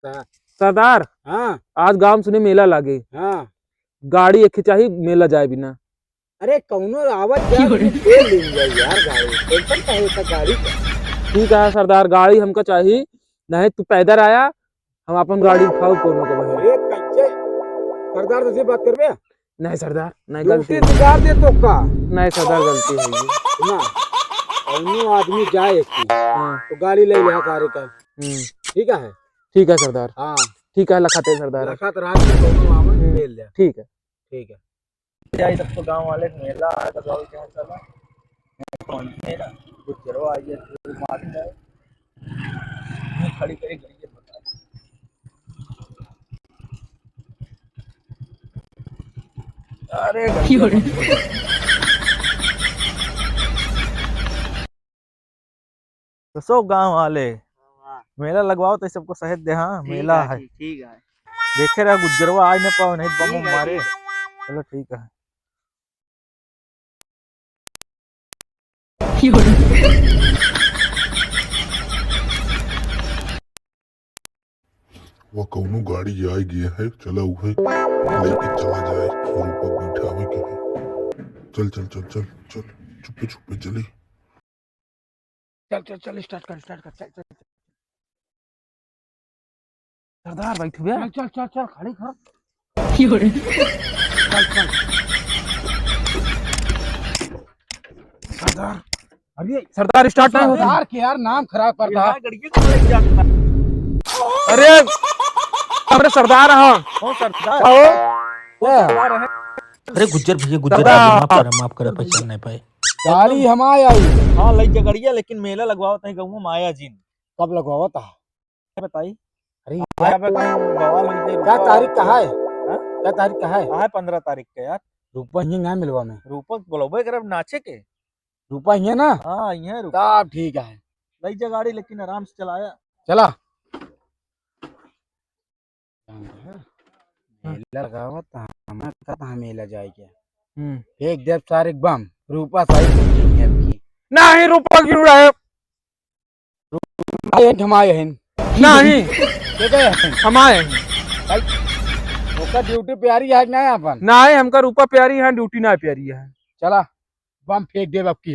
है। सरदार हाँ आज गांव में सुने मेला लागे, हाँ। गाड़ी एक चाहिए मेला जाए बिना। अरे कौनो आवत जा ले यार गाड़ी, टेंशन का है गाड़ी का। ठीक है सरदार, गाड़ी हमका चाहिए, नहीं तू पैदल आया हम अपन गाड़ी उठाओ कोनो को बहन। अरे कैसे सरदार से बात करबे? नहीं सरदार नहीं, ड्यूटी गलती निकाल दे तो का नहीं सरदार, गलती है ये। ना। कौनो आदमी जाए की हाँ, तो गाड़ी ले ले कार्य का। ठीक है। ठीक है सरदार, हाँ ठीक है लखाते हैं सरदार। लखत रात में कौनो आवत ले ले। ठीक है। ठीक है। जाए तब तो गांव वाले मेला बताओ क्या चला कौन मेरा कुछ करो आइए मार जाए खड़ी करी गई बता। अरे तो सो गांव वाले मेला लगवाओ तो सबको सहित दे। हाँ मेला है, ठीक है। देखे रहा गुजरवा आज न पाओ नहीं बम मारे। चलो ठीक है। वो कौनो गाड़ी आए गया है, चला उहे लेके चला जाए और ऊपर बैठावे के है। चल चल चल चल चल चुपे चुपे चली। चल चल चल स्टार्ट कर चल चल। सरदार बैठ गया। चल चल चल खड़ी खड़। चल चल सरदार। अरे सरदार स्टार्ट नहीं होता। सरदार के यार नाम खराब कर रहा। अरे अरे सरदार हाँ अरे गुज्जर भैया गुज्जर सरदार। माफ करे पहचान नहीं पाए। गाड़ी हमारी आई। हाँ लई जगड़िया लेकिन मेला लगवाओ तही गाँव में माया जी कब लगवावा था? बताई। अरे यहाँ पे बवाल हुई थी। क्या तारीख कहा है? क्या तारीख कहा है? हाँ 15 तारीख के यार। रुपा ही ना मिलवा में। रूपक बोलोबे करब नाचे के। रुपा ही है ना? हाँ ये रुपा सब ठीक है। लई जगाड़ी लेकिन आराम से चलाया। चला मेला लगावा था हमें कहा मेला जाए क्या। एक देव सारे बम रूपा सारी की नहीं रुपया क्यों रहे? हमारे हैं नहीं ठीक हमारे है। ओका ड्यूटी प्यारी है ना अपन। नहीं हमका रुपया प्यारी है, ड्यूटी ना प्यारी है। चला बम फेंक दे अब की।